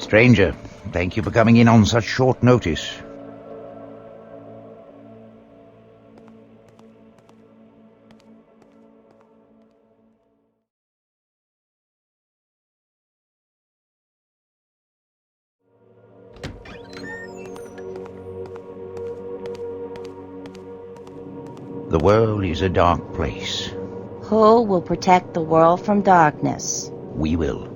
Stranger, thank you for coming in on such short notice. The world is a dark place. Who will protect the world from darkness? We will.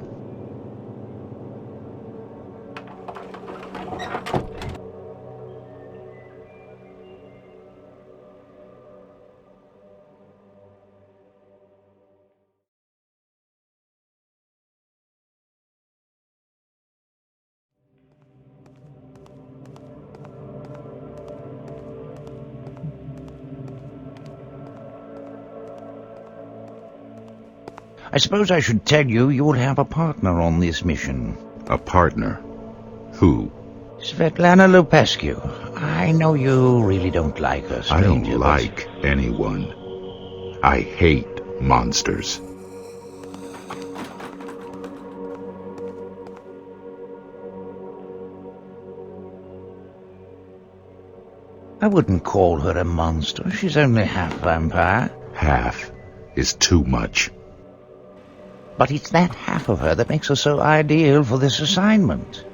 I suppose I should tell you you'll have a partner on this mission. A partner? Who? Svetlana Lupescu. I know you really don't like her, stranger. I don't like anyone. I hate monsters. I wouldn't call her a monster. She's only half vampire. Half is too much. But it's that half of her that makes her so ideal for this assignment.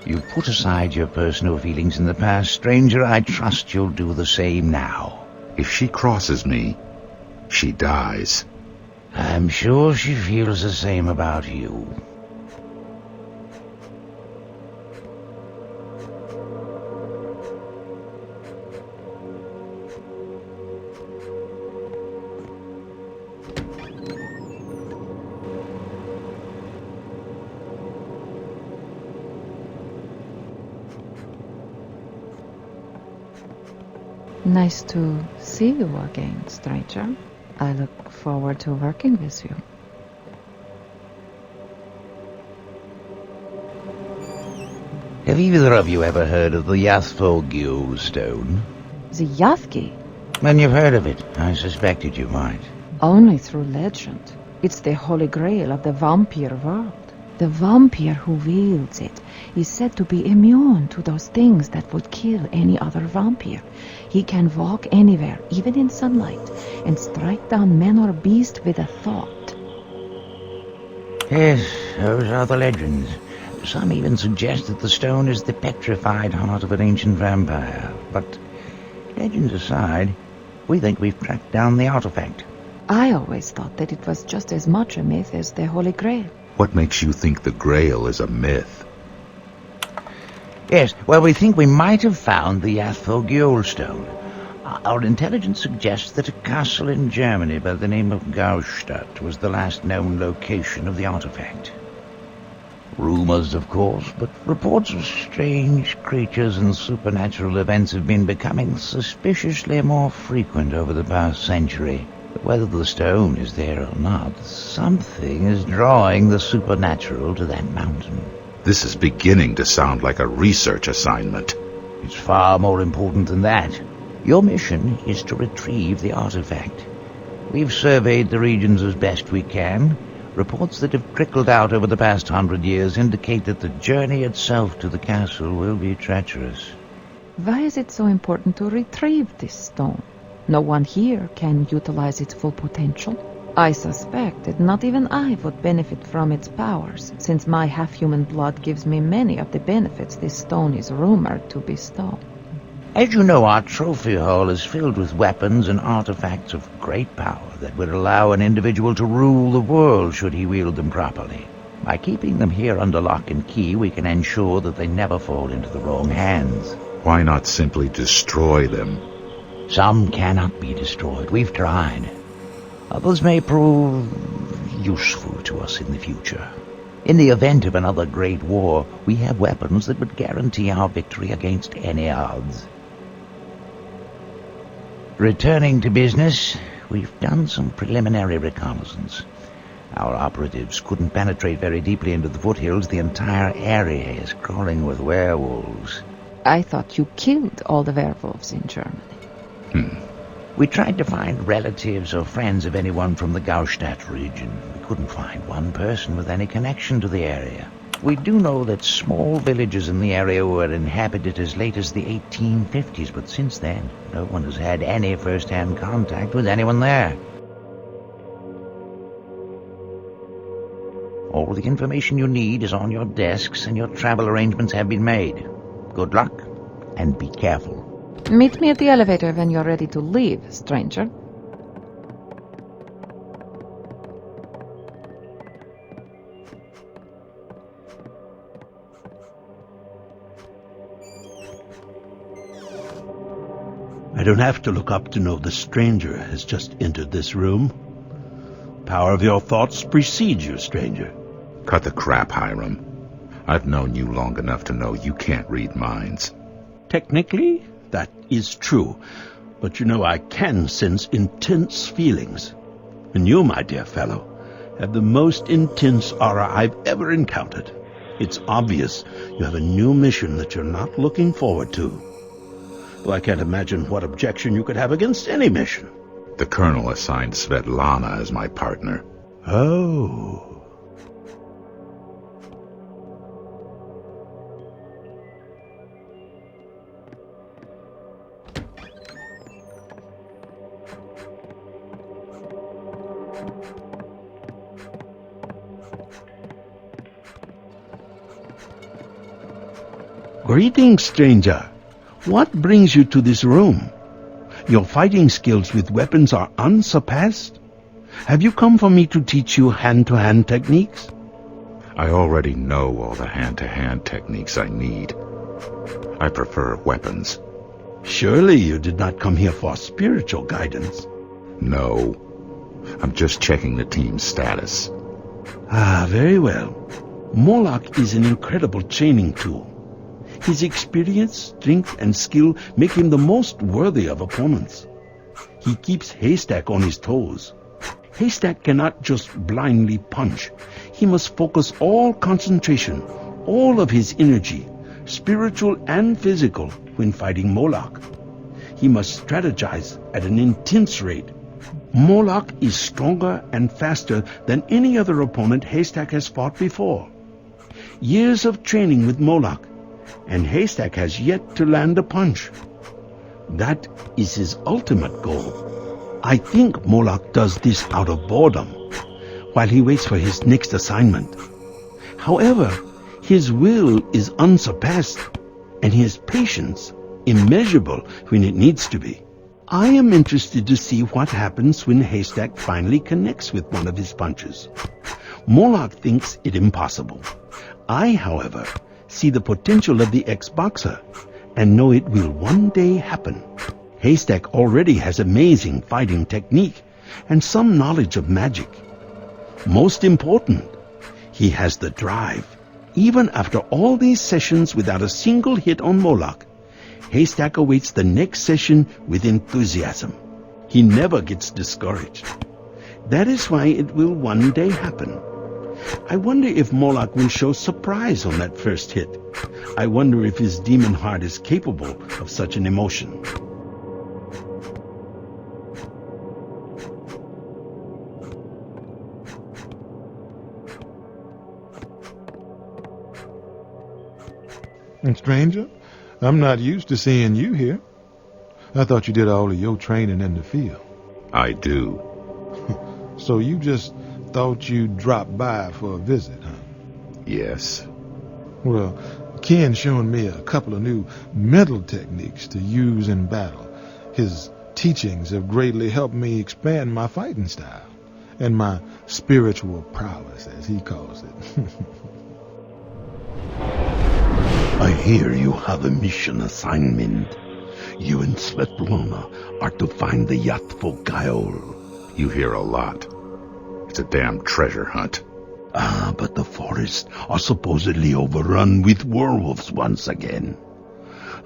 You've put aside your personal feelings in the past, stranger. I trust you'll do the same now. If she crosses me, she dies. I'm sure she feels the same about you. Nice to see you again, stranger. I look forward to working with you. Have either of you ever heard of the Yathvogil stone? The Yathgi? When you've heard of it, I suspected you might. Only through legend. It's the holy grail of the vampire world. The vampire who wields it is said to be immune to those things that would kill any other vampire. He can walk anywhere, even in sunlight, and strike down man or beast with a thought. Yes, those are the legends. Some even suggest that the stone is the petrified heart of an ancient vampire. But legends aside, we think we've tracked down the artifact. I always thought that it was just as much a myth as the Holy Grail. What makes you think the Grail is a myth? Yes, well, we think we might have found the Yathvogil stone. Our intelligence suggests that a castle in Germany by the name of Gaustadt was the last known location of the artifact. Rumors, of course, but reports of strange creatures and supernatural events have been becoming suspiciously more frequent over the past century. But whether the stone is there or not, something is drawing the supernatural to that mountain. This is beginning to sound like a research assignment. It's far more important than that. Your mission is to retrieve the artifact. We've surveyed the regions as best we can. Reports that have trickled out over the past 100 years indicate that the journey itself to the castle will be treacherous. Why is it so important to retrieve this stone? No one here can utilize its full potential. I suspect that not even I would benefit from its powers, since my half-human blood gives me many of the benefits this stone is rumored to bestow. As you know, our trophy hall is filled with weapons and artifacts of great power that would allow an individual to rule the world should he wield them properly. By keeping them here under lock and key, we can ensure that they never fall into the wrong hands. Why not simply destroy them? Some cannot be destroyed. We've tried. Others may prove useful to us in the future. In the event of another great war, we have weapons that would guarantee our victory against any odds. Returning to business, we've done some preliminary reconnaissance. Our operatives couldn't penetrate very deeply into the foothills. The entire area is crawling with werewolves. I thought you killed all the werewolves in Germany. We tried to find relatives or friends of anyone from the Gaustadt region. We couldn't find one person with any connection to the area. We do know that small villages in the area were inhabited as late as the 1850s, but since then, no one has had any first-hand contact with anyone there. All the information you need is on your desks, and your travel arrangements have been made. Good luck, and be careful. Meet me at the elevator when you're ready to leave, stranger. I don't have to look up to know the stranger has just entered this room. Power of your thoughts precedes you, stranger. Cut the crap, Hiram. I've known you long enough to know you can't read minds. Technically, that is true. But you know I can sense intense feelings. And you, my dear fellow, have the most intense aura I've ever encountered. It's obvious you have a new mission that you're not looking forward to. Well, I can't imagine what objection you could have against any mission. The Colonel assigned Svetlana as my partner. Oh. Greetings, stranger. What brings you to this room? Your fighting skills with weapons are unsurpassed. Have you come for me to teach you hand-to-hand techniques? I already know all the hand-to-hand techniques I need. I prefer weapons. Surely you did not come here for spiritual guidance. No. I'm just checking the team's status. Ah, very well. Moloch is an incredible training tool. His experience, strength, and skill make him the most worthy of opponents. He keeps Haystack on his toes. Haystack cannot just blindly punch. He must focus all concentration, all of his energy, spiritual and physical, when fighting Moloch. He must strategize at an intense rate. Moloch is stronger and faster than any other opponent Haystack has fought before. Years of training with Moloch, and Haystack has yet to land a punch. That is his ultimate goal. I think Moloch does this out of boredom, while he waits for his next assignment. However, his will is unsurpassed, and his patience immeasurable when it needs to be. I am interested to see what happens when Haystack finally connects with one of his punches. Moloch thinks it impossible. I, however, see the potential of the ex-boxer and know it will one day happen. Haystack already has amazing fighting technique and some knowledge of magic. Most important, he has the drive. Even after all these sessions without a single hit on Moloch, Haystack awaits the next session with enthusiasm. He never gets discouraged. That is why it will one day happen. I wonder if Moloch will show surprise on that first hit. I wonder if his demon heart is capable of such an emotion. And stranger, I'm not used to seeing you here. I thought you did all of your training in the field. I do. So you just thought you'd drop by for a visit, huh? Yes. Well, Ken's showing me a couple of new mental techniques to use in battle. His teachings have greatly helped me expand my fighting style and my spiritual prowess, as he calls it. I hear you have a mission assignment. You and Svetlana are to find the Yachtful Gaol. You hear a lot. It's a damn treasure hunt. Ah, but the forests are supposedly overrun with werewolves once again.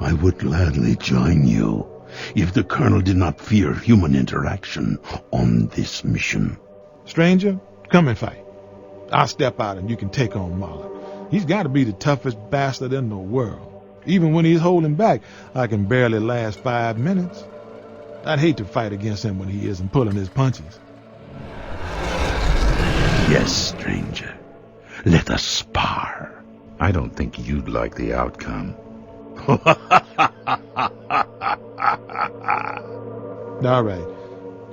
I would gladly join you if the Colonel did not fear human interaction on this mission. Stranger, come and fight. I'll step out and you can take on Moloch. He's got to be the toughest bastard in the world. Even when he's holding back, I can barely last 5 minutes. I'd hate to fight against him when he isn't pulling his punches. Yes, stranger. Let us spar. I don't think you'd like the outcome. All right.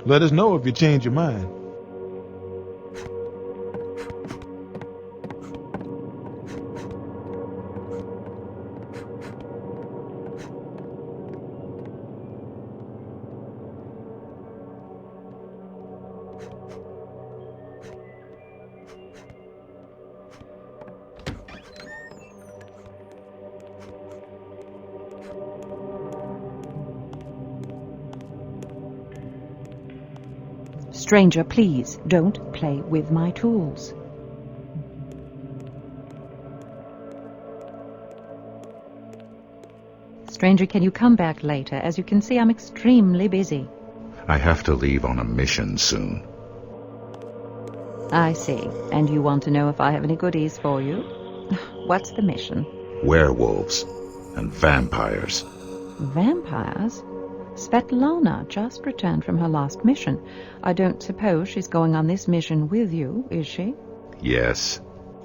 Let us know if you change your mind. Stranger, please, don't play with my tools. Stranger, can you come back later? As you can see, I'm extremely busy. I have to leave on a mission soon. I see. And you want to know if I have any goodies for you? What's the mission? Werewolves and vampires. Vampires? Svetlana just returned from her last mission. I don't suppose she's going on this mission with you, is she? Yes.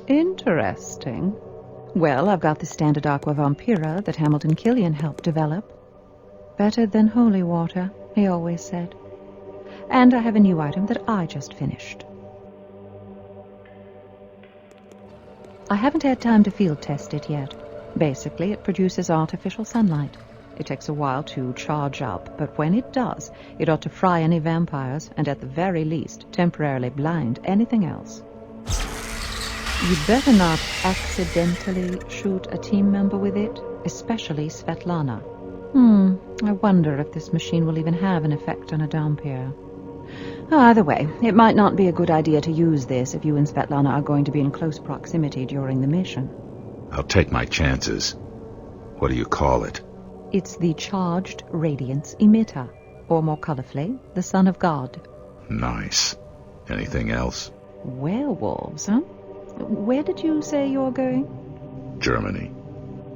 Interesting. Well, I've got the standard Aqua Vampira that Hamilton Killian helped develop. Better than holy water, he always said. And I have a new item that I just finished. I haven't had time to field test it yet. Basically, it produces artificial sunlight. It takes a while to charge up, but when it does, it ought to fry any vampires, and at the very least, temporarily blind anything else. You'd better not accidentally shoot a team member with it, especially Svetlana. I wonder if this machine will even have an effect on a Dhampir. Either way, it might not be a good idea to use this if you and Svetlana are going to be in close proximity during the mission. I'll take my chances. What do you call it? It's the Charged Radiance Emitter, or more colorfully, the Son of God. Nice. Anything else? Werewolves, huh? Where did you say you're going? Germany.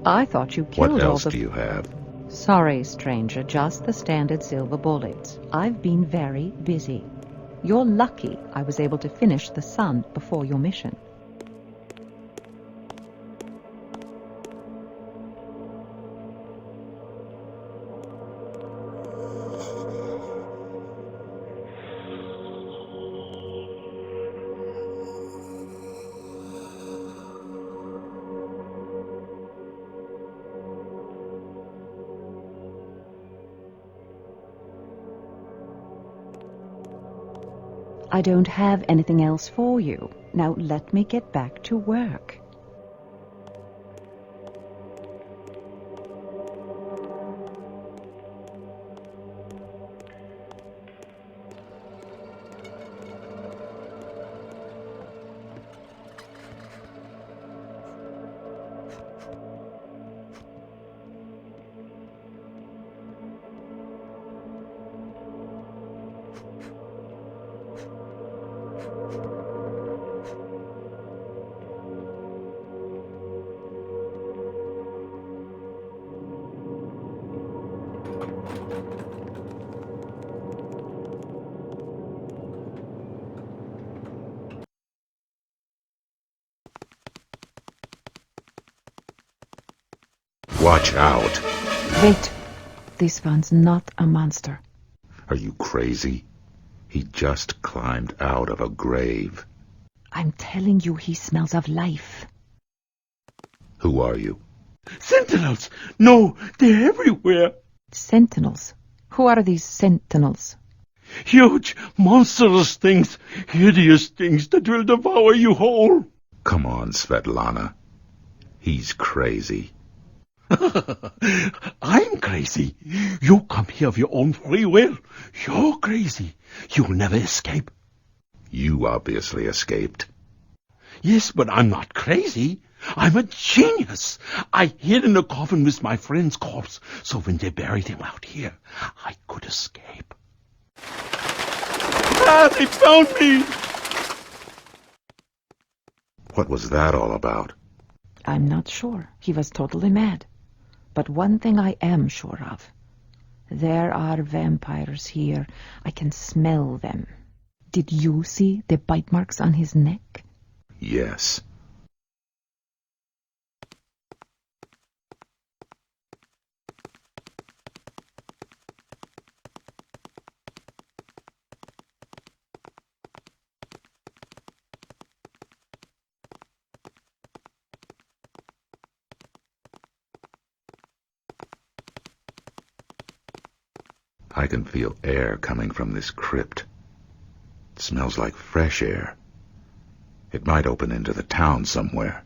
I thought you killed What all else the... do you have? Sorry, stranger, just the standard silver bullets. I've been very busy. You're lucky I was able to finish the sun before your mission. I don't have anything else for you. Now let me get back to work. Watch out. Wait. This one's not a monster. Are you crazy? He just climbed out of a grave. I'm telling you, he smells of life. Who are you? Sentinels! No, they're everywhere. Sentinels? Who are these Sentinels? Huge, monstrous things, hideous things that will devour you whole. Come on, Svetlana. He's crazy. I'm crazy. You come here of your own free will. You're crazy. You'll never escape. You obviously escaped. Yes, but I'm not crazy. I'm a genius. I hid in a coffin with my friend's corpse, so when they buried him out here, I could escape. Ah, they found me! What was that all about? I'm not sure. He was totally mad. But one thing I am sure of. There are vampires here. I can smell them. Did you see the bite marks on his neck? Yes. I can feel air coming from this crypt. It smells like fresh air. It might open into the town somewhere.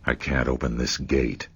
I can't open this gate.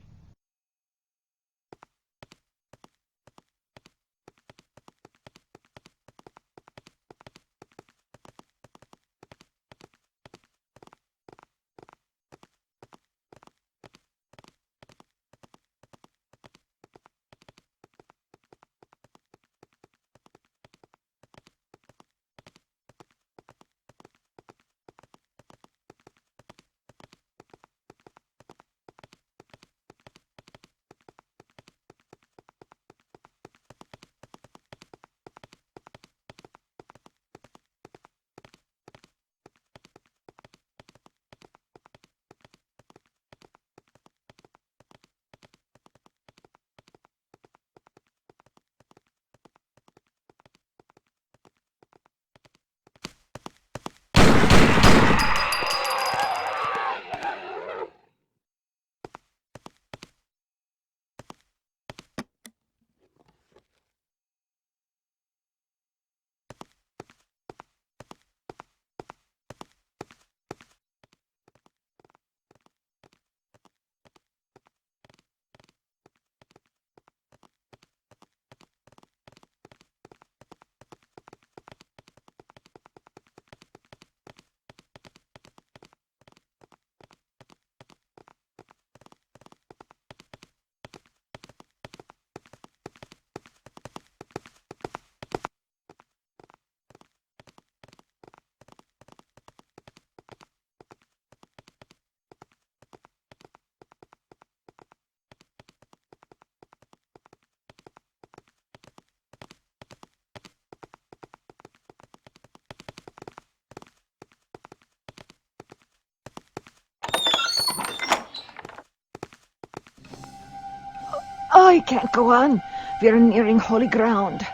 I can't go on. We're nearing holy ground.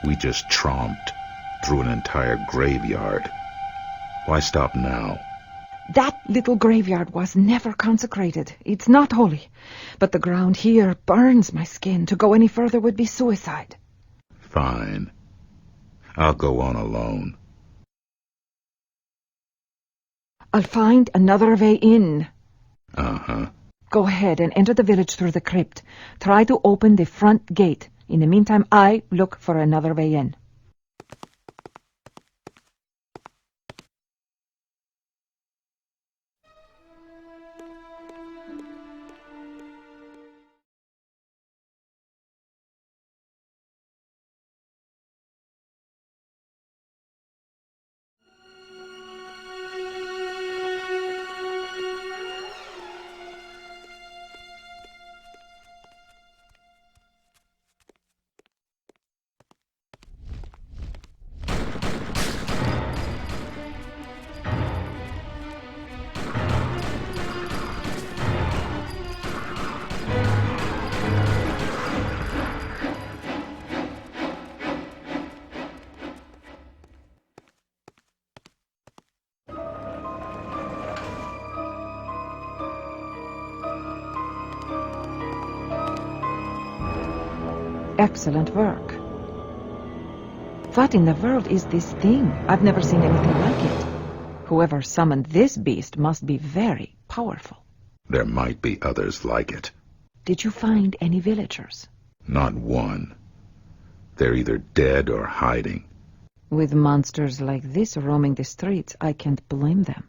We just tromped through an entire graveyard. Why stop now? That little graveyard was never consecrated. It's not holy. But the ground here burns my skin. To go any further would be suicide. Fine. I'll go on alone. I'll find another way in. Uh-huh. Go ahead and enter the village through the crypt. Try to open the front gate. In the meantime, I look for another way in. Excellent work. What in the world is this thing? I've never seen anything like it. Whoever summoned this beast must be very powerful. There might be others like it. Did you find any villagers? Not one. They're either dead or hiding. With monsters like this roaming the streets, I can't blame them.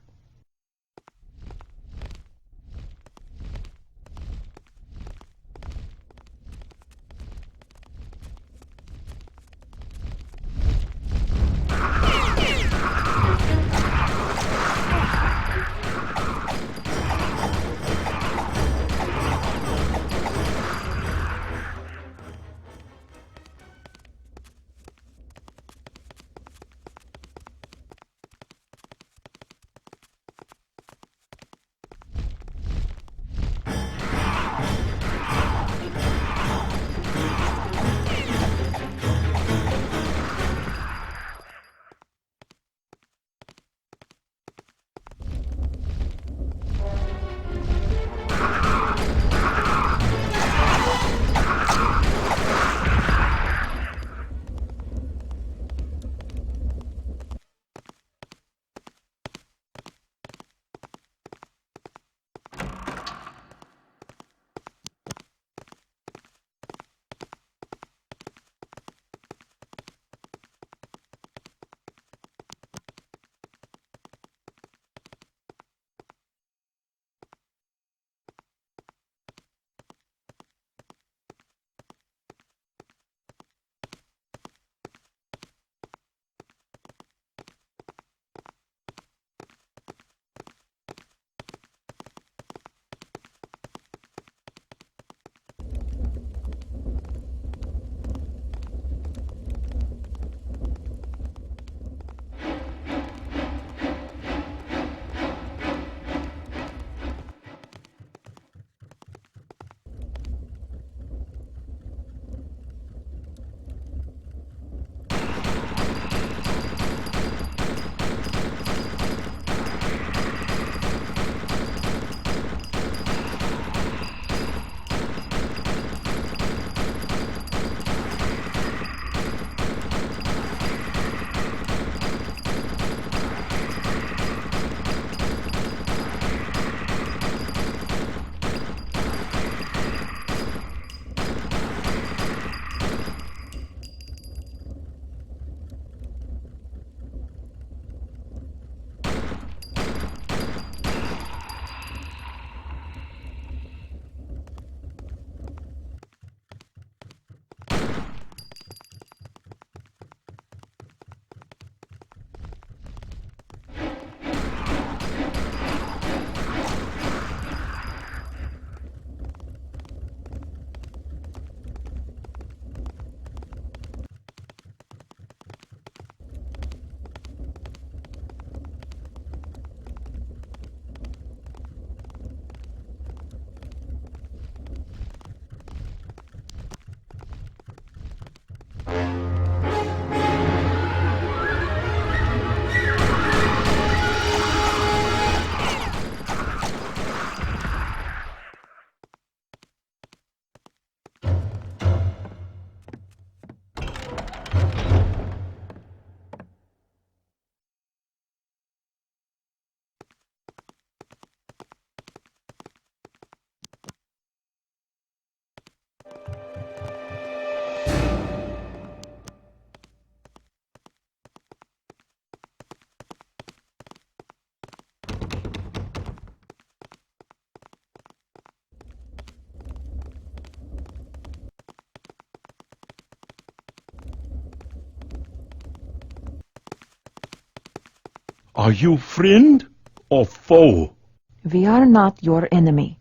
Are you friend or foe? We are not your enemy.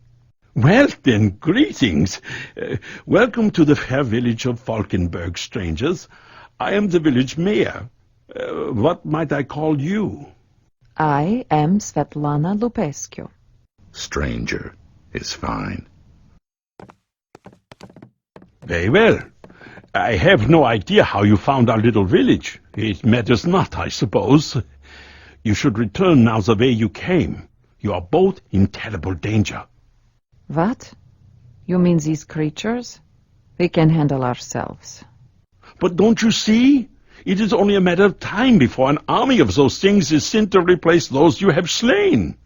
Well then, greetings. Welcome to the fair village of Falkenberg, strangers. I am the village mayor. What might I call you? I am Svetlana Lupescu. Stranger is fine. Very well. I have no idea how you found our little village. It matters not, I suppose. You should return now the way you came. You are both in terrible danger. What? You mean these creatures? We can handle ourselves. But don't you see? It is only a matter of time before an army of those things is sent to replace those you have slain.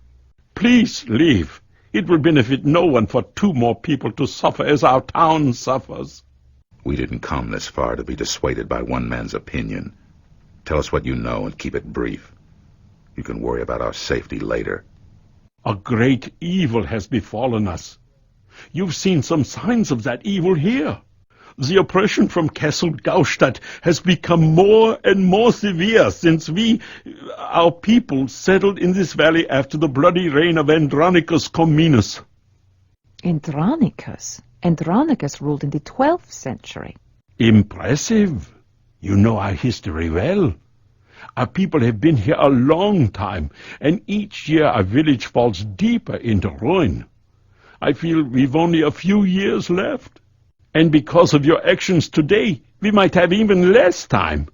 Please leave. It will benefit no one for 2 more people to suffer as our town suffers. We didn't come this far to be dissuaded by one man's opinion. Tell us what you know and keep it brief. You can worry about our safety later. A great evil has befallen us. You've seen some signs of that evil here. The oppression from Castle Gaustadt has become more and more severe since our people, settled in this valley after the bloody reign of Andronicus Comminus. Andronicus? Andronicus ruled in the 12th century. Impressive. You know our history well. Our people have been here a long time, and each year our village falls deeper into ruin. I feel we've only a few years left. And because of your actions today, we might have even less time.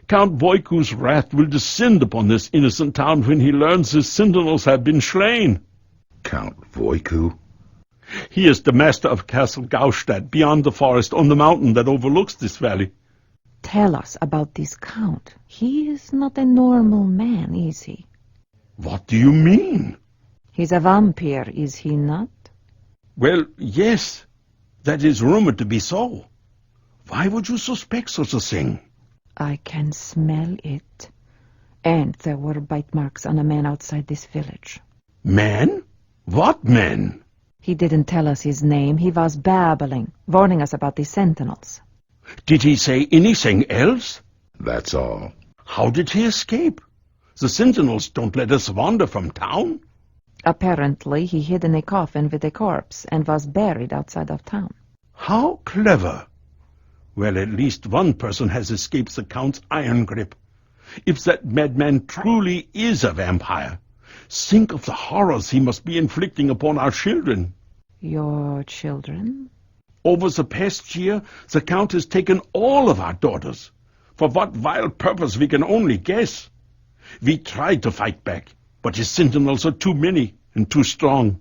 Count Voiku's wrath will descend upon this innocent town when he learns his sentinels have been slain. Count Voiku? He is the master of Castle Gaustadt, beyond the forest on the mountain that overlooks this valley. Tell us about this count. He is not a normal man, is he? What do you mean? He's a vampire, is he not? Well, yes. That is rumored to be so. Why would you suspect such a thing? I can smell it. And there were bite marks on a man outside this village. Man? What man? He didn't tell us his name. He was babbling, warning us about the Sentinels. Did he say anything else? That's all. How did he escape? The Sentinels don't let us wander from town. Apparently, he hid in a coffin with a corpse and was buried outside of town. How clever. Well, at least one person has escaped the Count's iron grip. If that madman truly is a vampire, think of the horrors he must be inflicting upon our children. Your children? Over the past year, the Count has taken all of our daughters. For what vile purpose we can only guess. We tried to fight back, but his sentinels are too many and too strong.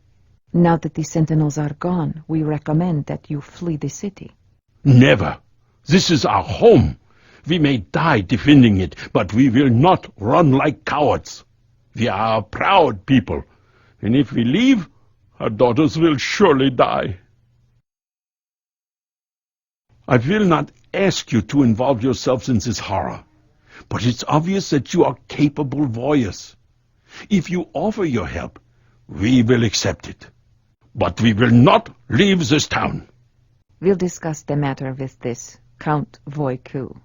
Now that the Sentinels are gone, we recommend that you flee the city. Never. This is our home. We may die defending it, but we will not run like cowards. We are a proud people, and if we leave, our daughters will surely die. I will not ask you to involve yourselves in this horror, but it's obvious that you are capable voyeurs. If you offer your help, we will accept it. But we will not leave this town. We'll discuss the matter with this Count Voiku.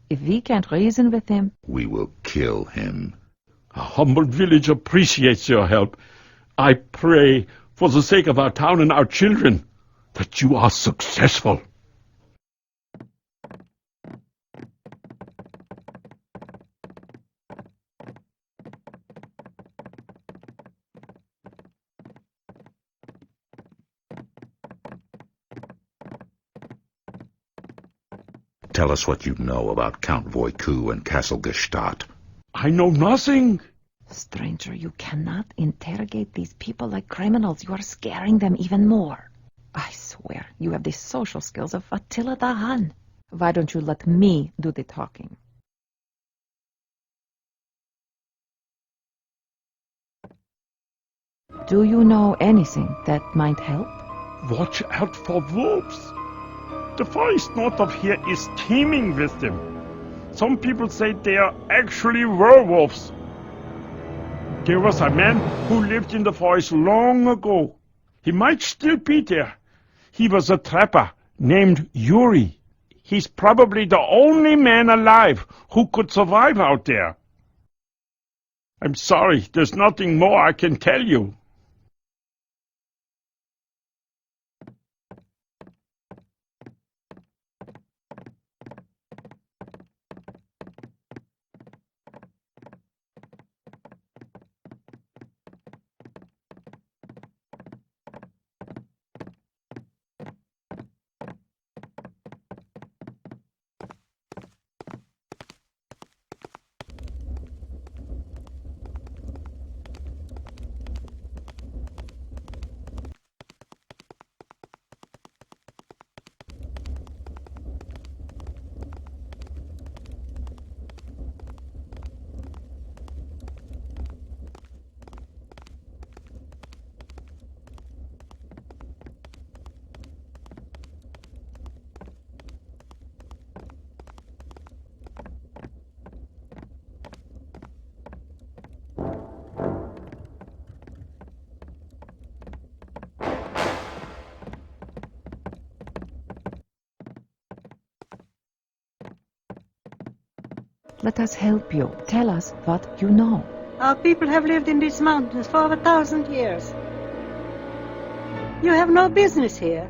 If we can't reason with him, We will kill him. A humble village appreciates your help. I pray, for the sake of our town and our children, that you are successful. Tell us what you know about Count Voiku and Castle Gestadt. I know nothing. stranger, you cannot interrogate these people like criminals. You are scaring them even more. I swear, you have the social skills of Attila the Hun. Why don't you let me do the talking? Do you know anything that might help? Watch out for wolves. The forest north of here is teeming with them. Some people say they are actually werewolves. There was a man who lived in the forest long ago. He might still be there. He was a trapper named Yuri. He's probably the only man alive who could survive out there. I'm sorry, there's nothing more I can tell you. Let us help you. Tell us what you know. Our people have lived in these mountains for over 1,000 years. You have no business here.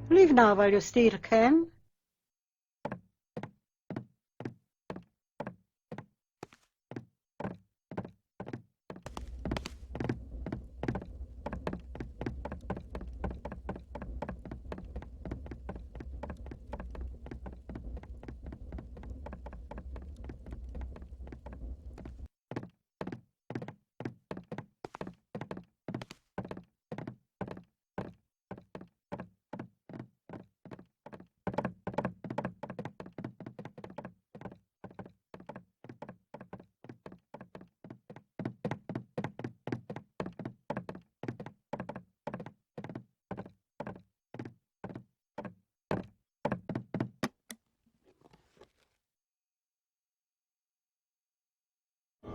Leave now while you still can.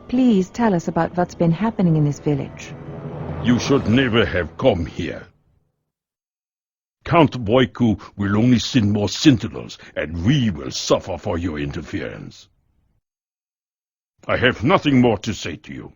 Please tell us about what's been happening in this village. You should never have come here. Count Voiku will only send more Sentinels, and we will suffer for your interference. I have nothing more to say to you.